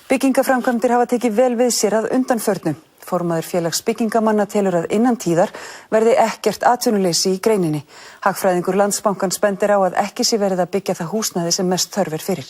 Byggingaframkvæmdir hafa tekið vel við sér að undanförnu. Formaður félags byggingamanna telur að innan tíðar verði ekkert atvinnuleysi í greininni. Hagfræðingur Landsbankans bendir á að ekki sé verið að byggja það húsnæði sem mest þörf fyrir.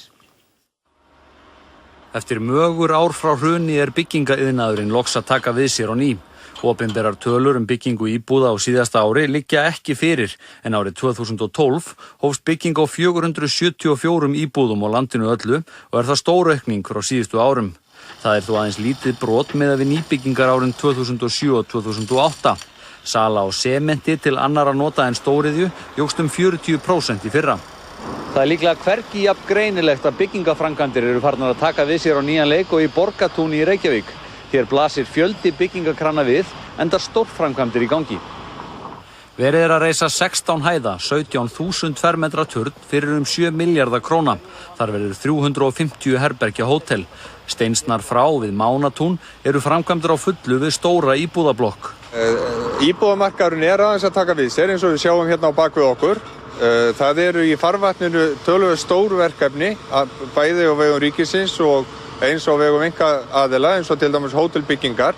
Eftir mögur ár frá hruni byggingaiðnaðurinn loks að taka við sér á ný. Opinberar tölur byggingu íbúða á síðasta ári liggja ekki fyrir, en árið 2012 hófst bygging á 474 íbúðum á landinu öllu og það stór aukning frá síðustu árum. Það þó aðeins lítið brot miðað við nýbyggingar árin 2007 og 2008. Sala á sementi til annarra nota en stóriðju jókst 40% í fyrra. Það líklega hvergi jafn greinilegt að byggingaframkvæmdir eru farnar að taka við sér á nýjan leik og í Borgartúni í Reykjavík. Hér blasir fjöldi byggingakrana við, enda stórframkvæmdir í gangi. Verið að reisa 16 hæða, 17.000 fermetra turn fyrir 7 milljarða króna. Þar verður 350 herbergja hótel. Steinsnar frá við Mánatún eru framkvæmdir á fullu við stóra íbúðablokk. Íbúðamarkaðurinn aðeins að taka við sér eins og við sjáum hérna á bakvið okkur. Það eru í farvatninu töluvert stór verkefni, bæði á vegum ríkisins og eins og vegum einkaaðila eins og til dæmis hótelbyggingar.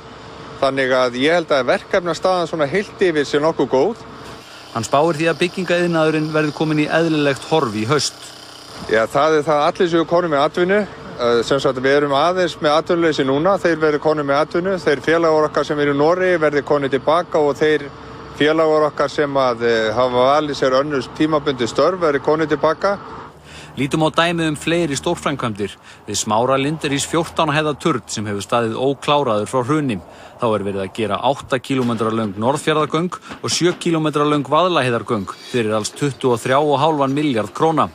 Þannig að ég held að verkefnastaðan svona heilt yfir sé nokkuð góð. Hann spáir því að byggingaiðnaðurinn verði komin í eðlilegt horf í haust. Já, það það allir séu konur með atvinnu. Sem sagt við erum aðeins með atvinnuleysi núna, þeir verði konur með atvinnu. Þeir félagar okkar sem eru í Noregi verði konur tilbaka og þeir félagar okkar sem hafa valið sér önnur tímabundið störf verði konur tilbaka. Lítum á dæmi fleiri stórframkvæmdir. Við Smáralind rís 14 hæða turn sem hefur staðið ókláraður frá hruni. Þá verið að gera 8 km löng Norðfjarðargöng og 7 km löng Vaðlaheiðargöng fyrir alls 23,5 milljarð króna.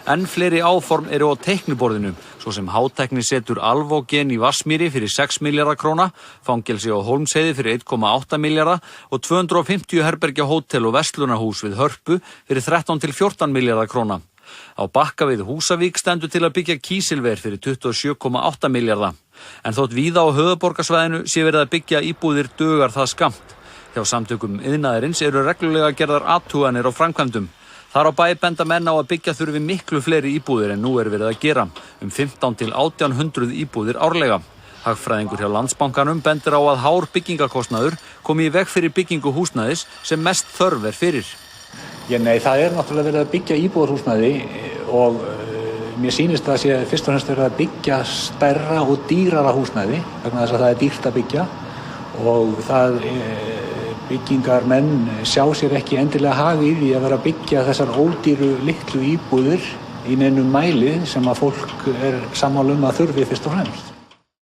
Enn fleiri áform eru á teikniborðinu, svo sem hátæknisetur Alvogen í Vatnsmýri fyrir 6 milljarða króna, fangelsi á Hólmsheiði fyrir 1,8 milljarða og 250 herbergja hótel og verslunarhús við Hörpu fyrir 13 til 14 milljarða króna. Á Bakka við Húsavík stendur til að byggja kísilver fyrir 27,8 milljarða. En þótt víða á höfuðborgarsvæðinu sé verið að byggja íbúðir dugar það skammt. Hjá samtökum iðnaðarins eru reglulega gerðar athuganir á framkvæmdum. Þar á bæ benda menn á að byggja þurfi miklu fleiri íbúðir en nú verið að gera, 15 til 1800 íbúðir árlega. Hagfræðingur hjá Landsbankanum bendir á að hár byggingakostnaður komi í veg fyrir byggingu húsnæðis sem mest þörf fyrir. Nei, það náttúrulega verið að byggja íbúðarhúsnæði og mér sýnist að það sé fyrst og fremst verið að byggja stærra og dýrara húsnæði vegna þess að það dýrt að byggja og byggingarmenn sjá sér ekki endilega hag í því að vera að byggja þessar ódýru litlu íbúðir í neinum mæli sem að fólk sammála að þurfi fyrst og fremst.